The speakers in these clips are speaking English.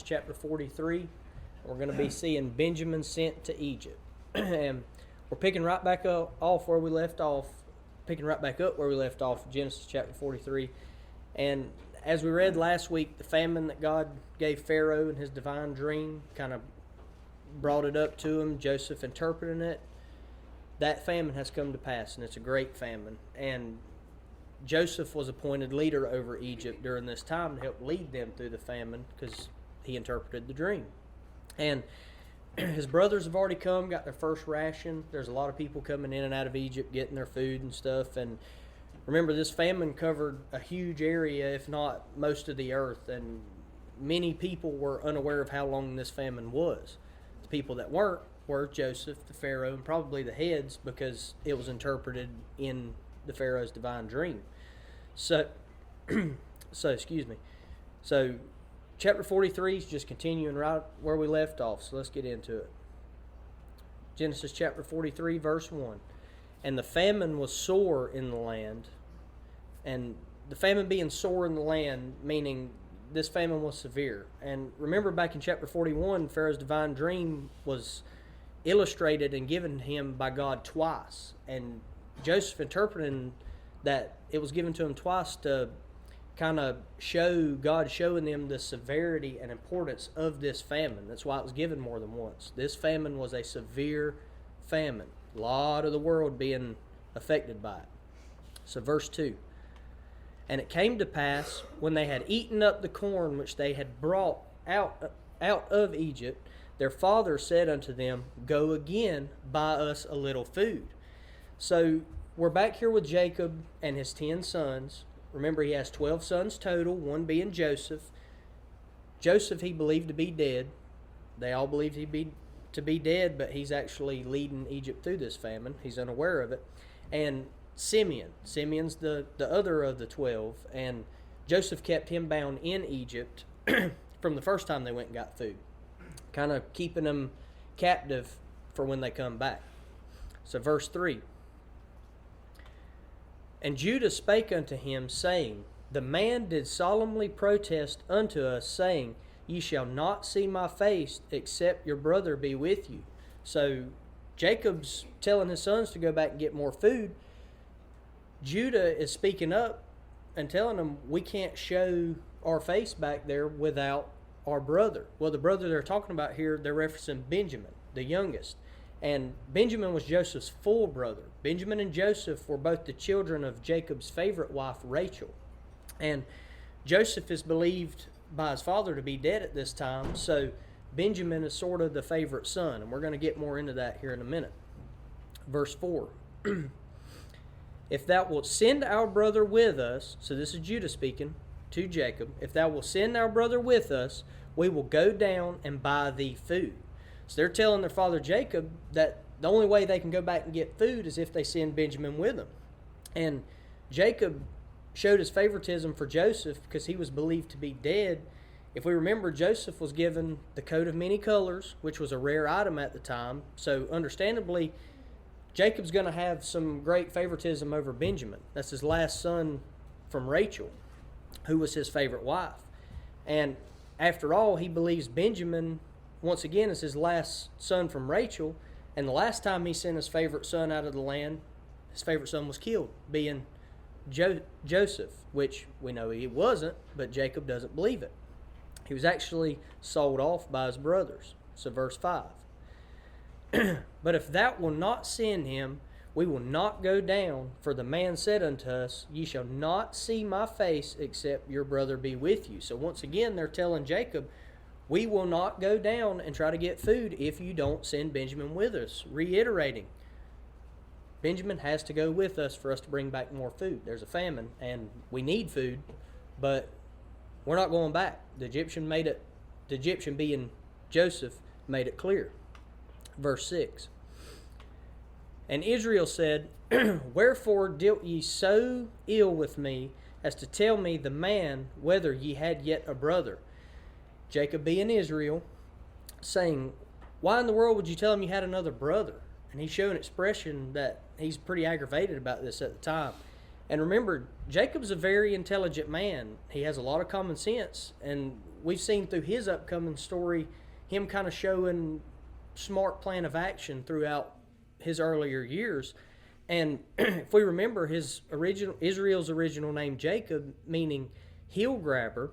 chapter 43. We're going to be seeing Benjamin sent to Egypt. And we're picking right back up off where we left off, Genesis chapter 43. And as we read last week, the famine that God gave Pharaoh in his divine dream kind of brought it up to him, Joseph interpreting it. That famine has come to pass, and it's a great famine. And Joseph was appointed leader over Egypt during this time to help lead them through the famine because he interpreted the dream. And his brothers have already come, got their first ration. There's a lot of people coming in and out of Egypt getting their food and stuff. And remember, this famine covered a huge area, if not most of the earth. And many people were unaware of how long this famine was. The people that weren't were Joseph, the Pharaoh, and probably the heads because it was interpreted in the Pharaoh's divine dream. So chapter 43 is just continuing right where we left off. So let's get into it. Genesis chapter 43, verse 1. And the famine was sore in the land. And the famine being sore in the land, meaning this famine was severe. And remember back in chapter 41, Pharaoh's divine dream was illustrated and given him by God twice. And Joseph interpreting that it was given to him twice to kind of show God showing them the severity and importance of this famine. That's why it was given more than once. This famine was a severe famine. A lot of the world being affected by it. So verse 2. And it came to pass, when they had eaten up the corn which they had brought out of Egypt, their father said unto them, Go again, buy us a little food. So we're back here with Jacob and his 10 sons. Remember, he has 12 sons total, one being Joseph. Joseph he believed to be dead. They all believed to be dead, but he's actually leading Egypt through this famine. He's unaware of it. And Simeon's the other of the 12, and Joseph kept him bound in Egypt from the first time they went and got food, kind of keeping them captive for when they come back. So verse 3. And Judah spake unto him, saying, The man did solemnly protest unto us, saying, Ye shall not see my face, except your brother be with you. So Jacob's telling his sons to go back and get more food. Judah is speaking up and telling them, we can't show our face back there without our brother. Well, the brother they're talking about here, they're referencing Benjamin, the youngest. And Benjamin was Joseph's full brother. Benjamin and Joseph were both the children of Jacob's favorite wife, Rachel. And Joseph is believed by his father to be dead at this time, so Benjamin is sort of the favorite son. And we're going to get more into that here in a minute. Verse 4. If thou wilt send our brother with us, so this is Judah speaking to Jacob, if thou wilt send our brother with us, we will go down and buy thee food. So they're telling their father Jacob that the only way they can go back and get food is if they send Benjamin with them. And Jacob showed his favoritism for Joseph because he was believed to be dead. If we remember, Joseph was given the coat of many colors, which was a rare item at the time. So understandably, Jacob's going to have some great favoritism over Benjamin. That's his last son from Rachel, who was his favorite wife. And after all, he believes Benjamin, once again, is his last son from Rachel. And the last time he sent his favorite son out of the land, his favorite son was killed, being Joseph, which we know he wasn't, but Jacob doesn't believe it. He was actually sold off by his brothers. So verse 5. But if thou wilt not send him, we will not go down, for the man said unto us, Ye shall not see my face, except your brother be with you. So once again, they're telling Jacob, we will not go down and try to get food if you don't send Benjamin with us. Reiterating, Benjamin has to go with us for us to bring back more food. There's a famine, and we need food, but we're not going back. The Egyptian being Joseph, made it clear. Verse 6. And Israel said, Wherefore dealt ye so ill with me, as to tell me the man whether ye had yet a brother? Jacob being Israel, saying, Why in the world would you tell him you had another brother? And he's showing expression that he's pretty aggravated about this at the time. And remember, Jacob's a very intelligent man. He has a lot of common sense. And we've seen through his upcoming story him kind of showing smart plan of action throughout his earlier years. And if we remember, Israel's original name Jacob, meaning heel grabber,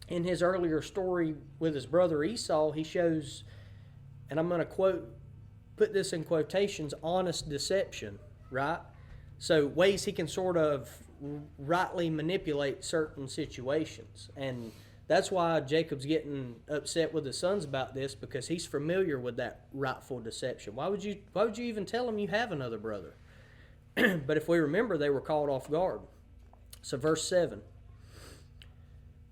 in his earlier story with his brother Esau, he shows, and I'm going to put this in quotations, honest deception, right? So ways he can sort of rightly manipulate certain situations. And that's why Jacob's getting upset with his sons about this, because he's familiar with that rightful deception. Why would you even tell him you have another brother? But if we remember, they were caught off guard. So verse 7.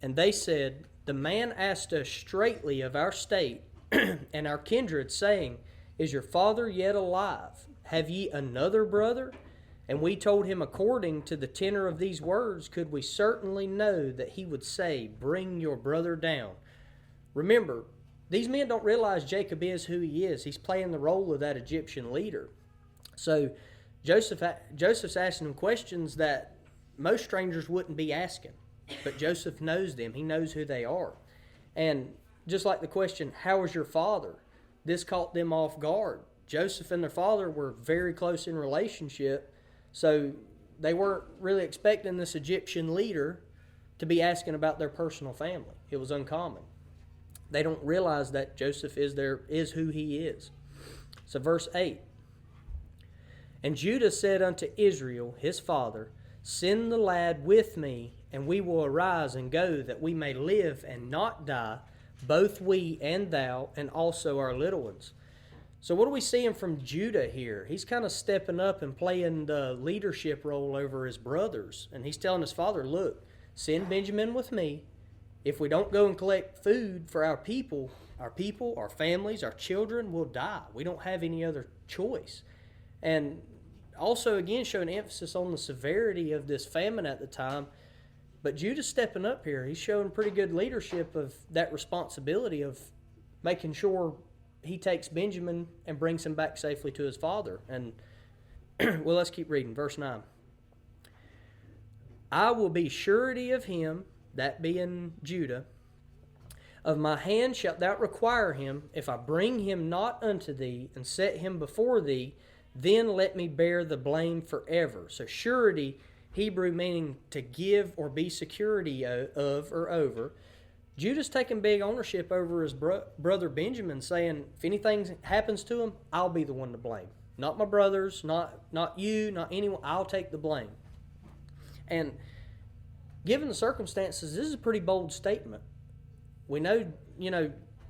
And they said, the man asked us straitly of our state and our kindred, saying, is your father yet alive? Have ye another brother? And we told him, according to the tenor of these words, could we certainly know that he would say, bring your brother down. Remember, these men don't realize Jacob is who he is. He's playing the role of that Egyptian leader. So Joseph's asking them questions that most strangers wouldn't be asking. But Joseph knows them. He knows who they are. And just like the question, how is your father? This caught them off guard. Joseph and their father were very close in relationship, so they weren't really expecting this Egyptian leader to be asking about their personal family. It was uncommon. They don't realize that Joseph is who he is. So verse 8. And Judah said unto Israel, his father, send the lad with me, and we will arise and go, that we may live and not die, both we and thou, and also our little ones. So what are we seeing from Judah here? He's kind of stepping up and playing the leadership role over his brothers. And he's telling his father, look, send Benjamin with me. If we don't go and collect food for our people, our families, our children will die. We don't have any other choice. And also, again, showing emphasis on the severity of this famine at the time. But Judah's stepping up here. He's showing pretty good leadership of that responsibility of making sure he takes Benjamin and brings him back safely to his father. And, well, let's keep reading. Verse 9. I will be surety of him, that being Judah. Of my hand shalt thou require him, if I bring him not unto thee, and set him before thee, then let me bear the blame forever. So surety, Hebrew meaning to give or be security of or over. Judah's taking big ownership over his brother Benjamin, saying, if anything happens to him, I'll be the one to blame. Not my brothers, not you, not anyone. I'll take the blame. And given the circumstances, this is a pretty bold statement. We know,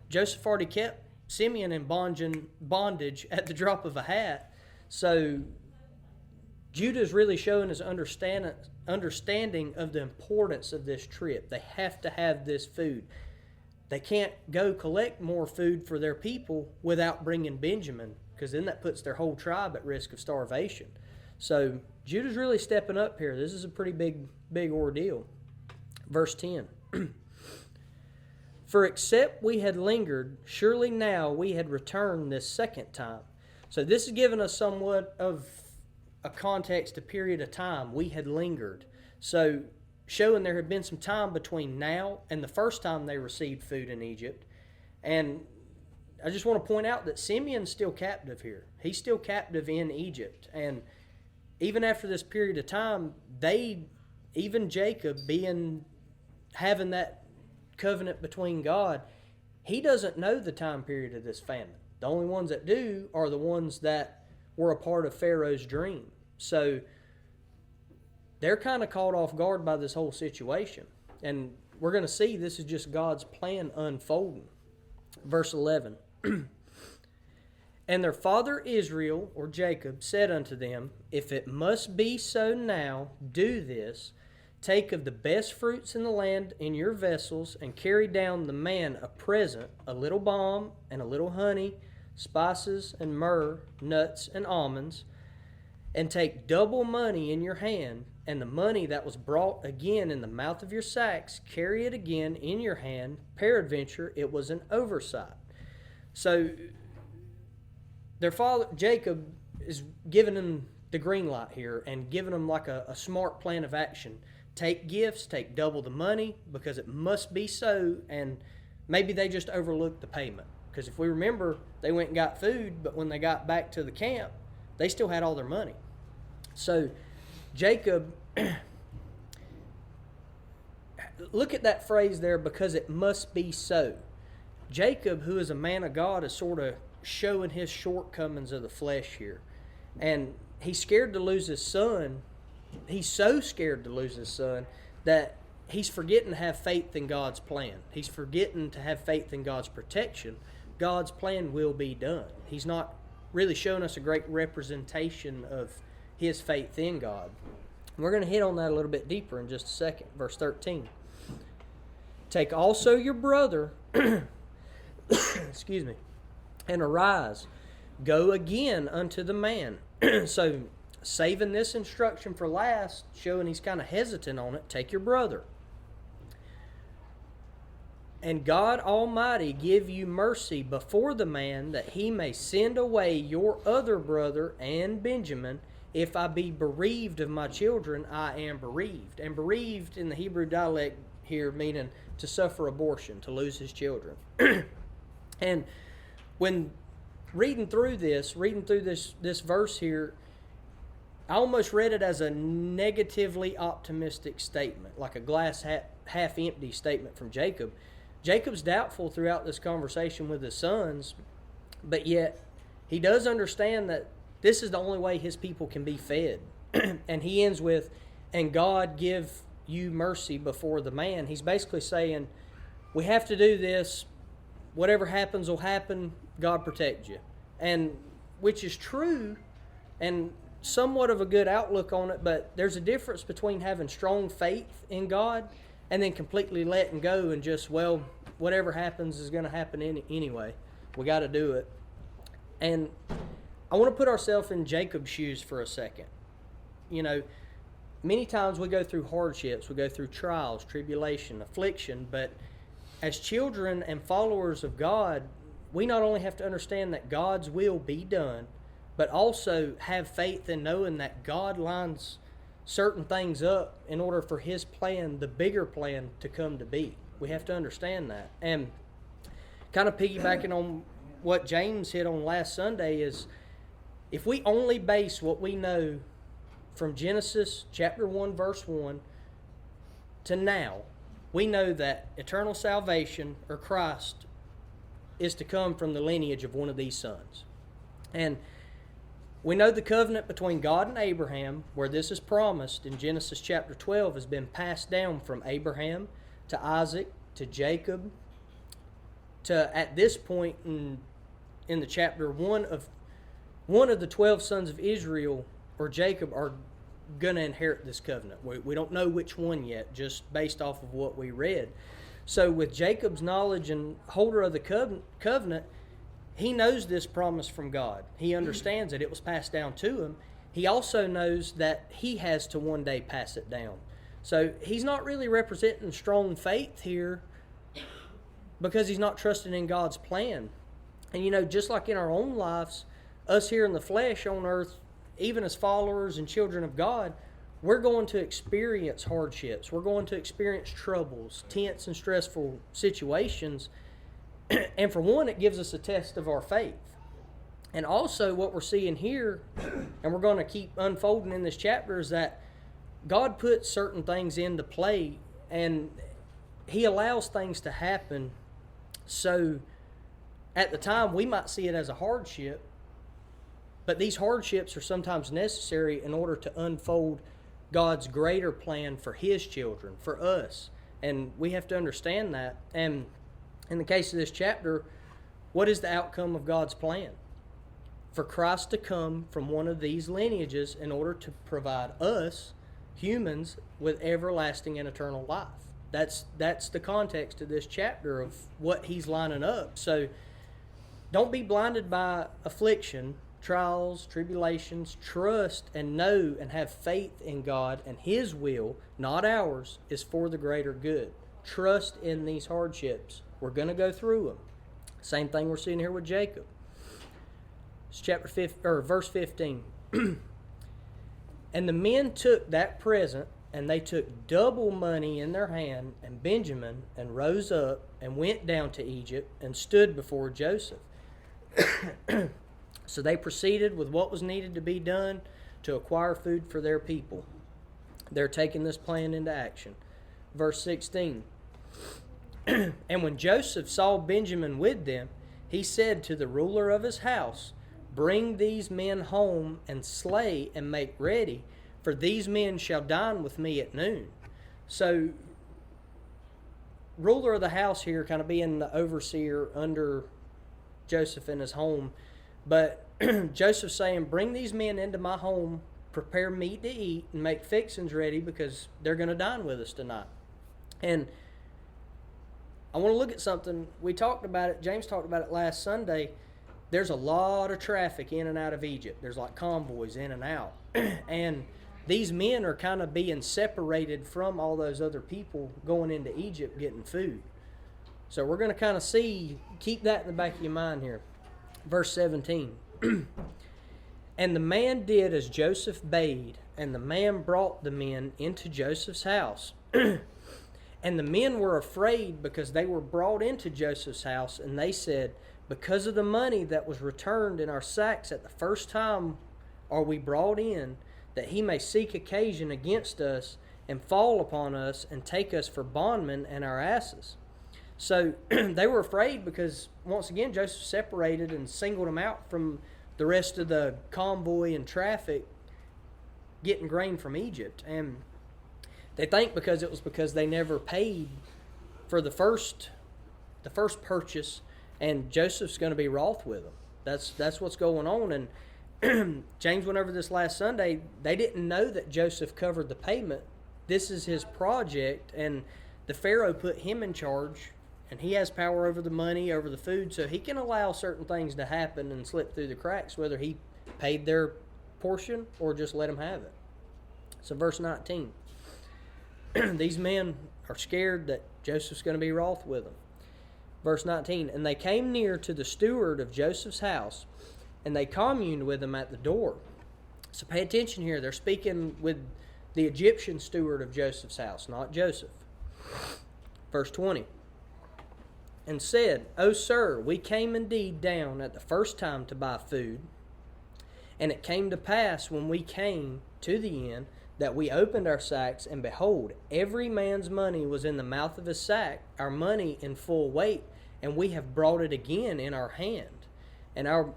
Joseph already kept Simeon in bondage at the drop of a hat. So Judah's really showing his understanding of the importance of this trip. They have to have this food. They can't go collect more food for their people without bringing Benjamin, because then that puts their whole tribe at risk of starvation. So Judah's really stepping up here. This is a pretty big ordeal. Verse 10. For except we had lingered, surely now we had returned this second time. So this is giving us somewhat of a context, a period of time. We had lingered. So showing there had been some time between now and the first time they received food in Egypt. And I just want to point out that Simeon's still captive here. He's still captive in Egypt. And even after this period of time, even Jacob having that covenant between God, he doesn't know the time period of this famine. The only ones that do are the ones that were a part of Pharaoh's dream. So they're kind of caught off guard by this whole situation. And we're going to see this is just God's plan unfolding. Verse 11. And their father Israel, or Jacob, said unto them, if it must be so now, do this. Take of the best fruits in the land in your vessels, and carry down the man a present, a little balm and a little honey, spices and myrrh, nuts and almonds, and take double money in your hand, and the money that was brought again in the mouth of your sacks, carry it again in your hand. Peradventure, it was an oversight. So their father Jacob is giving them the green light here and giving them like a smart plan of action take gifts, take double the money, because it must be so. And maybe they just overlooked the payment. Because if we remember, they went and got food, but when they got back to the camp, they still had all their money. So Jacob, look at that phrase there, because it must be so. Jacob, who is a man of God, is sort of showing his shortcomings of the flesh here. And he's scared to lose his son. He's so scared to lose his son that he's forgetting to have faith in God's plan. He's forgetting to have faith in God's protection. God's plan will be done. He's not really showing us a great representation of his faith in God. And we're going to hit on that a little bit deeper in just a second. Verse 13. Take also your brother, excuse me, and arise, go again unto the man. So, saving this instruction for last, showing he's kind of hesitant on it, take your brother. And God Almighty give you mercy before the man, that he may send away your other brother and Benjamin. If I be bereaved of my children, I am bereaved. And bereaved in the Hebrew dialect here meaning to suffer abortion, to lose his children. And when reading through this verse here, I almost read it as a negatively optimistic statement, like a glass half empty statement from Jacob. Jacob's doubtful throughout this conversation with his sons, but yet he does understand that this is the only way his people can be fed. And he ends with, and God give you mercy before the man. He's basically saying, we have to do this. Whatever happens will happen. God protect you. And which is true and somewhat of a good outlook on it, but there's a difference between having strong faith in God and then completely letting go and just, well, whatever happens is going to happen anyway. We got to do it. And I want to put ourselves in Jacob's shoes for a second. You know, many times we go through hardships, we go through trials, tribulation, affliction, but as children and followers of God, we not only have to understand that God's will be done, but also have faith in knowing that God lines certain things up in order for his plan, the bigger plan, to come to be. We have to understand that. And kind of piggybacking on what James hit on last Sunday is, if we only base what we know from Genesis chapter 1, verse 1 to now, we know that eternal salvation, or Christ, is to come from the lineage of one of these sons. And we know the covenant between God and Abraham, where this is promised in Genesis chapter 12, has been passed down from Abraham to Isaac to Jacob to, at this point in the chapter, one of the 12 sons of Israel, or Jacob, are going to inherit this covenant. We don't know which one yet, just based off of what we read. So with Jacob's knowledge and holder of the covenant, he knows this promise from God. He understands it. It was passed down to him. He also knows that he has to one day pass it down. So he's not really representing strong faith here because he's not trusting in God's plan. And you know, just like in our own lives, us here in the flesh on earth, even as followers and children of God, we're going to experience hardships. We're going to experience troubles, tense and stressful situations. And for one, it gives us a test of our faith. And also what we're seeing here, and we're going to keep unfolding in this chapter, is that God puts certain things into play, and he allows things to happen. So at the time, we might see it as a hardship, but these hardships are sometimes necessary in order to unfold God's greater plan for his children, for us. And we have to understand that. And in the case of this chapter, what is the outcome of God's plan? For Christ to come from one of these lineages in order to provide us, humans, with everlasting and eternal life. That's the context of this chapter of what he's lining up. So don't be blinded by affliction, trials, tribulations. Trust and know and have faith in God, and his will, not ours, is for the greater good. Trust in these hardships. We're going to go through them. Same thing we're seeing here with Jacob. It's verse 15. And the men took that present And they took double money in their hand, and Benjamin, and rose up, and went down to Egypt, and stood before Joseph. So they proceeded with what was needed to be done to acquire food for their people. They're taking this plan into action. Verse 16. And when Joseph saw Benjamin with them, he said to the ruler of his house, Bring these men home, and slay, and make ready, for these men shall dine with me at noon. So, ruler of the house here, kind of being the overseer under Joseph in his home. But Joseph's saying, bring these men into my home, prepare meat to eat, and make fixings ready, because they're going to dine with us tonight. And I want to look at something. We talked about it. James talked about it last Sunday. There's a lot of traffic in and out of Egypt. There's like convoys in and out. And these men are kind of being separated from all those other people going into Egypt getting food. So we're going to kind of see, keep that in the back of your mind here. Verse 17. And the man did as Joseph bade, and the man brought the men into Joseph's house. And the men were afraid, because they were brought into Joseph's house, and they said, Because of the money that was returned in our sacks at the first time are we brought in, that he may seek occasion against us, and fall upon us, and take us for bondmen and our asses. So they were afraid, because once again Joseph separated and singled them out from the rest of the convoy and traffic getting grain from Egypt. And they think because it was because they never paid for the first purchase, and Joseph's going to be wroth with them. That's what's going on. And James went over this last Sunday. They didn't know that Joseph covered the payment. This is his project, and the Pharaoh put him in charge, and he has power over the money, over the food, so he can allow certain things to happen and slip through the cracks, whether he paid their portion or just let them have it. So verse 19. These men are scared that Joseph's going to be wroth with them. Verse 19. And they came near to the steward of Joseph's house, and they communed with him at the door. So pay attention here. They're speaking with the Egyptian steward of Joseph's house, not Joseph. Verse 20. And said, O sir, we came indeed down at the first time to buy food. And it came to pass, when we came to the inn, that we opened our sacks, and behold, every man's money was in the mouth of his sack, our money in full weight, and we have brought it again in our hand. And our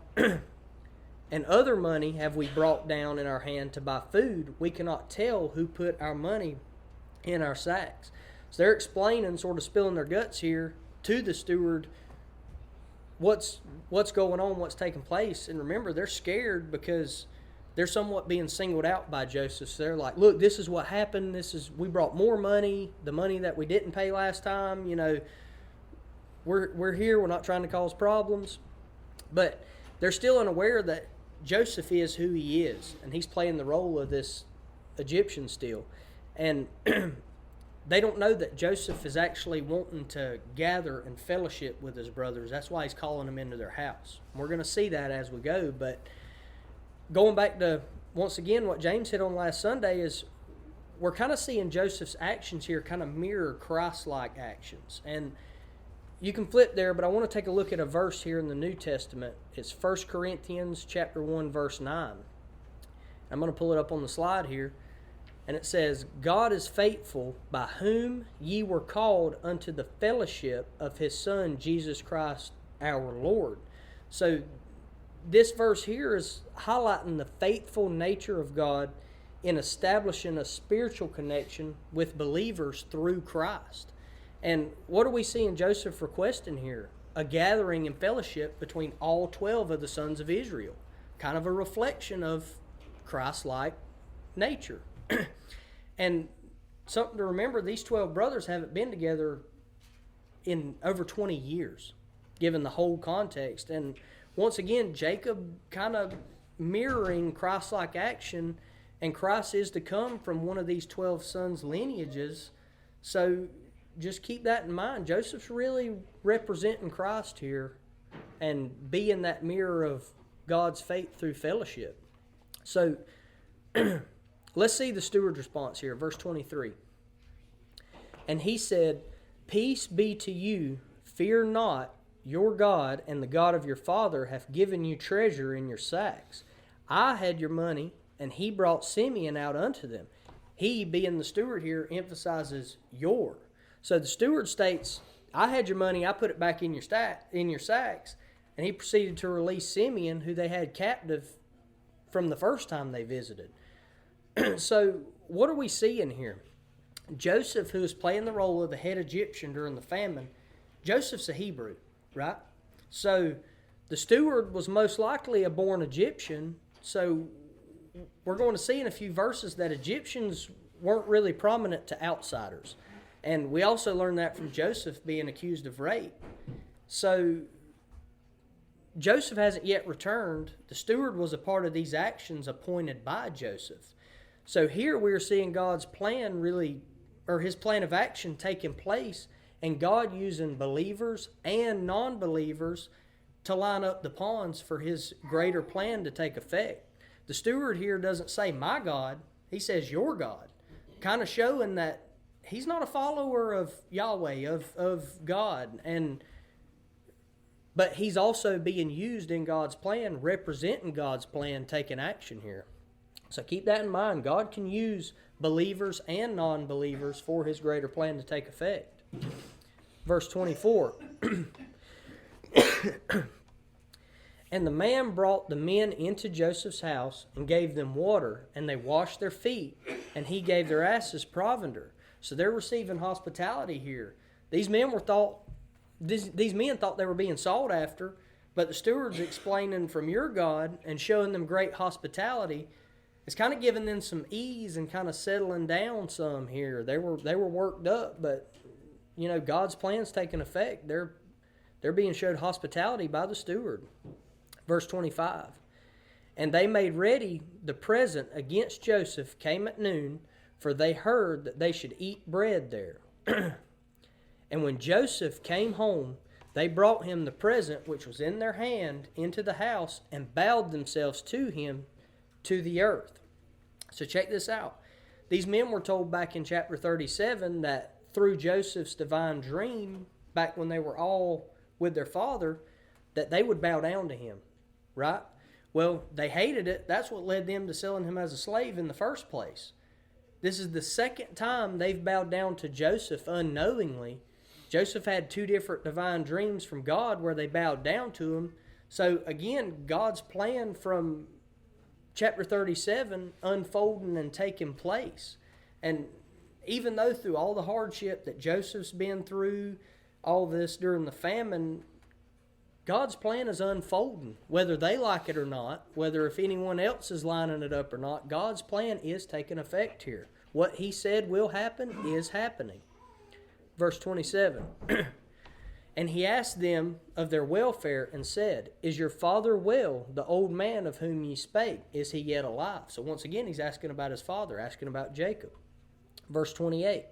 and other money have we brought down in our hand to buy food. We cannot tell who put our money in our sacks. So they're explaining, sort of spilling their guts here to the steward, what's going on, what's taking place. And remember, they're scared because they're somewhat being singled out by Joseph. So they're like, look, this is what happened. We brought more money, the money that we didn't pay last time. You know, we're here. We're not trying to cause problems. But they're still unaware that Joseph is who he is, and he's playing the role of this Egyptian still. And they don't know that Joseph is actually wanting to gather and fellowship with his brothers. That's why he's calling them into their house. We're going to see that as we go. But going back to, once again, what James hit on last Sunday is we're kind of seeing Joseph's actions here kind of mirror Christ-like actions. And you can flip there, but I want to take a look at a verse here in the New Testament. It's 1 Corinthians chapter 1, verse 9. I'm going to pull it up on the slide here. And it says, God is faithful, by whom ye were called unto the fellowship of his Son, Jesus Christ our Lord. So this verse here is highlighting the faithful nature of God in establishing a spiritual connection with believers through Christ. And what are we seeing Joseph requesting here? A gathering and fellowship between all 12 of the sons of Israel. Kind of a reflection of Christ-like nature. And something to remember, these 12 brothers haven't been together in over 20 years, given the whole context. And once again, Jacob kind of mirroring Christ-like action, and Christ is to come from one of these 12 sons' lineages. So just keep that in mind. Joseph's really representing Christ here and being that mirror of God's faith through fellowship. So Let's see the steward's response here, verse 23. And he said, Peace be to you, fear not, your God and the God of your father hath given you treasure in your sacks. I had your money, and he brought Simeon out unto them. He, being the steward here, emphasizes your. So the steward states, I had your money, I put it back in your sacks. And he proceeded to release Simeon, who they had captive from the first time they visited. So what are we seeing here? Joseph, who is playing the role of the head Egyptian during the famine, Joseph's a Hebrew, right? So the steward was most likely a born Egyptian. So we're going to see in a few verses that Egyptians weren't really prominent to outsiders. And we also learn that from Joseph being accused of rape. So Joseph hasn't yet returned. The steward was a part of these actions appointed by Joseph. So here we're seeing God's plan his plan of action taking place, and God using believers and non-believers to line up the pawns for his greater plan to take effect. The steward here doesn't say my God, he says your God, kind of showing that he's not a follower of Yahweh, of God, but he's also being used in God's plan, representing God's plan, taking action here. So keep that in mind. God can use believers and non-believers for his greater plan to take effect. Verse 24. And the man brought the men into Joseph's house and gave them water, and they washed their feet, and he gave their asses provender. So they're receiving hospitality here. These men thought they were being sought after, but the steward's explaining from your God and showing them great hospitality. It's kind of giving them some ease and kind of settling down some here. They were worked up, but God's plan's taking effect. They're being showed hospitality by the steward. Verse 25. And they made ready the present against Joseph came at noon, for they heard that they should eat bread there. And when Joseph came home, they brought him the present which was in their hand into the house, and bowed themselves to him to the earth. So check this out. These men were told back in chapter 37 that through Joseph's divine dream, back when they were all with their father, that they would bow down to him, right? Well, they hated it. That's what led them to selling him as a slave in the first place. This is the second time they've bowed down to Joseph unknowingly. Joseph had two different divine dreams from God where they bowed down to him. So again, God's plan from chapter 37 unfolding and taking place. And even though through all the hardship that Joseph's been through, all this during the famine, God's plan is unfolding. Whether they like it or not, whether if anyone else is lining it up or not, God's plan is taking effect here. What he said will happen is happening. Verse 27. And he asked them of their welfare and said, Is your father well, the old man of whom ye spake? Is he yet alive? So once again, he's asking about his father, asking about Jacob. Verse 28.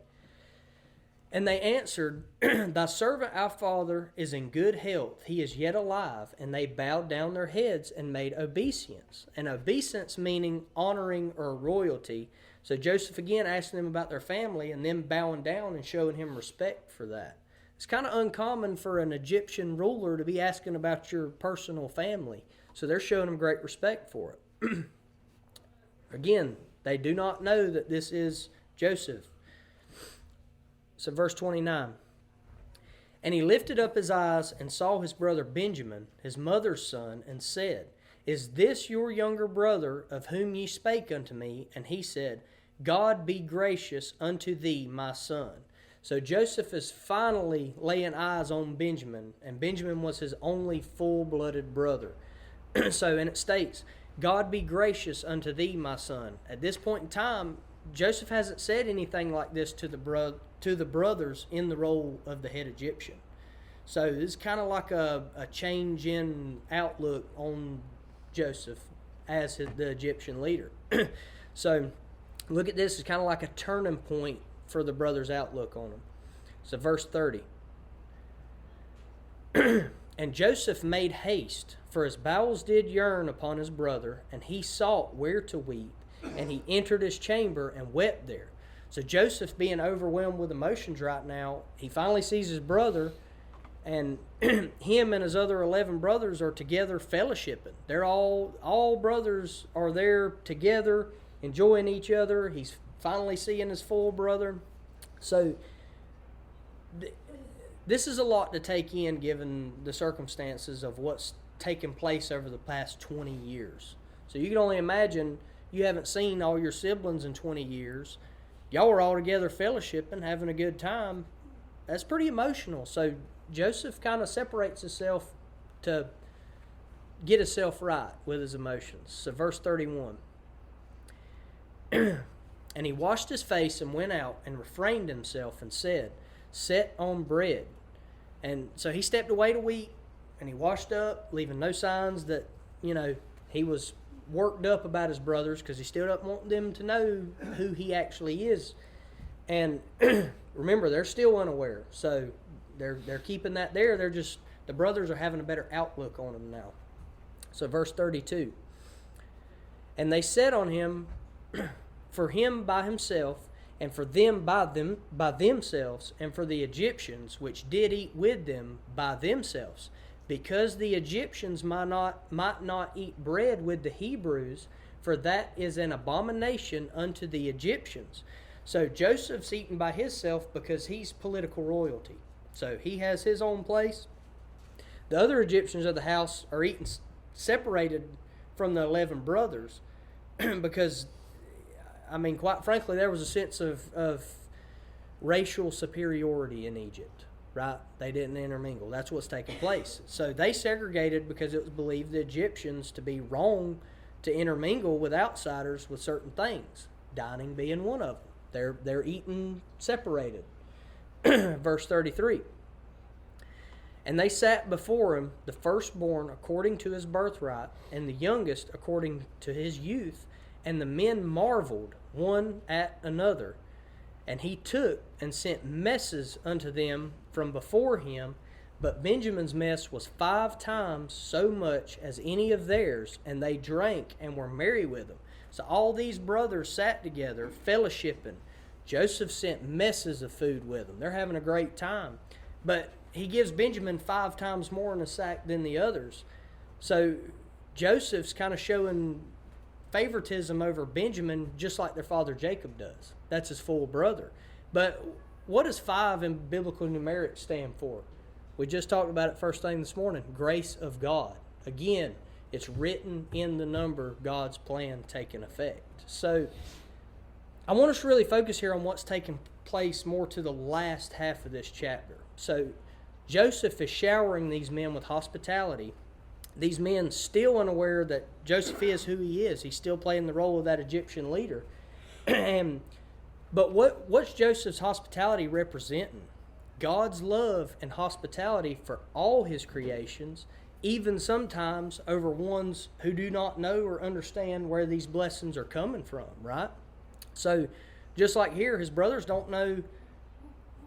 And they answered, Thy servant our father is in good health, he is yet alive. And they bowed down their heads and made obeisance. And obeisance meaning honoring or royalty. So Joseph again asking them about their family and them bowing down and showing him respect for that. It's kind of uncommon for an Egyptian ruler to be asking about your personal family. So they're showing him great respect for it. Again, they do not know that this is Joseph. So verse 29. And he lifted up his eyes and saw his brother Benjamin, his mother's son, and said, Is this your younger brother of whom ye spake unto me? And he said, God be gracious unto thee, my son. So Joseph is finally laying eyes on Benjamin, and Benjamin was his only full-blooded brother. And it states, God be gracious unto thee, my son. At this point in time, Joseph hasn't said anything like this to the brothers in the role of the head Egyptian. So it's kind of like a change in outlook on Joseph as the Egyptian leader. So look at this as kind of like a turning point for the brothers' outlook on him. So verse 30. And Joseph made haste, for his bowels did yearn upon his brother, and he sought where to weep. and he entered his chamber and wept there. So Joseph, being overwhelmed with emotions right now, he finally sees his brother, and him and his other 11 brothers are together fellowshipping. They're all brothers are there together, enjoying each other. He's finally seeing his full brother. So this is a lot to take in, given the circumstances of what's taken place over the past 20 years. So you can only imagine, you haven't seen all your siblings in 20 years. Y'all were all together fellowshipping, having a good time. That's pretty emotional. So Joseph kind of separates himself to get himself right with his emotions. So verse 31. And he washed his face and went out and refrained himself and said, set on bread. And so he stepped away to weep, and he washed up, leaving no signs that, he was worked up about his brothers, because he still doesn't want them to know who he actually is. And remember, they're still unaware. So they're keeping that there. The brothers are having a better outlook on him now. So verse 32. And they said on him, for him by himself, and for them by themselves, and for the Egyptians which did eat with them by themselves, because the Egyptians might not eat bread with the Hebrews, for that is an abomination unto the Egyptians. So Joseph's eaten by himself because he's political royalty. So he has his own place. The other Egyptians of the house are eating separated from the 11 brothers because, quite frankly, there was a sense of racial superiority in Egypt, right? They didn't intermingle. That's what's taking place. So they segregated because it was believed the Egyptians to be wrong to intermingle with outsiders with certain things, dining being one of them. They're eating separated. Verse 33. And they sat before him, the firstborn according to his birthright, and the youngest according to his youth. And the men marveled one at another. And he took and sent messes unto them from before him. But Benjamin's mess was 5 times so much as any of theirs, and they drank and were merry with them. So all these brothers sat together, fellowshipping. Joseph sent messes of food with them. They're having a great time. But he gives Benjamin 5 times more in a sack than the others. So Joseph's kind of showing favoritism over Benjamin, just like their father Jacob does. That's his full brother. But what does 5 in biblical numerics stand for? We just talked about it first thing this morning. Grace of God. Again, it's written in the number, God's plan taking effect. So I want us to really focus here on what's taking place more to the last half of this chapter. So Joseph is showering these men with hospitality. These men still unaware that Joseph is who he is. He's still playing the role of that Egyptian leader. But what's Joseph's hospitality representing? God's love and hospitality for all his creations, even sometimes over ones who do not know or understand where these blessings are coming from, right? So just like here, his brothers don't know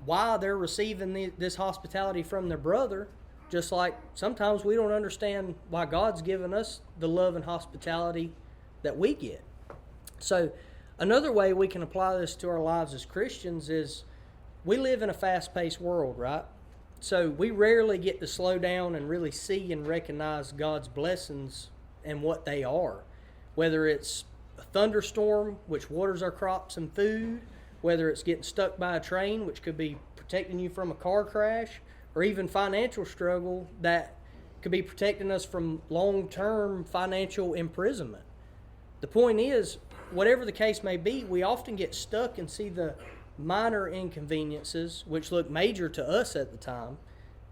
why they're receiving this hospitality from their brother, just like sometimes we don't understand why God's given us the love and hospitality that we get. So another way we can apply this to our lives as Christians is we live in a fast-paced world, right? So we rarely get to slow down and really see and recognize God's blessings and what they are. Whether it's a thunderstorm, which waters our crops and food, whether it's getting stuck by a train, which could be protecting you from a car crash, or even financial struggle that could be protecting us from long-term financial imprisonment. The point is, whatever the case may be, we often get stuck and see the minor inconveniences, which look major to us at the time,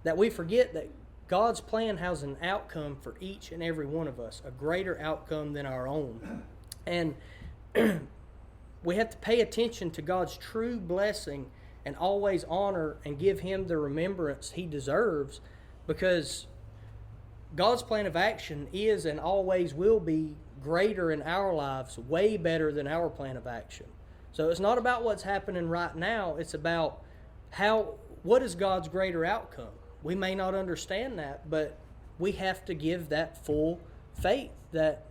that we forget that God's plan has an outcome for each and every one of us, a greater outcome than our own. And we have to pay attention to God's true blessing and always honor and give him the remembrance he deserves, because God's plan of action is and always will be greater in our lives, way better than our plan of action. So it's not about what's happening right now. It's about what is God's greater outcome. We may not understand that, but we have to give that full faith that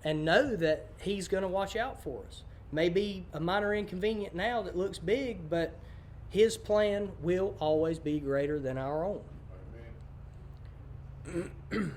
and know that He's going to watch out for us. Maybe a minor inconvenience now that looks big, but His plan will always be greater than our own. Amen.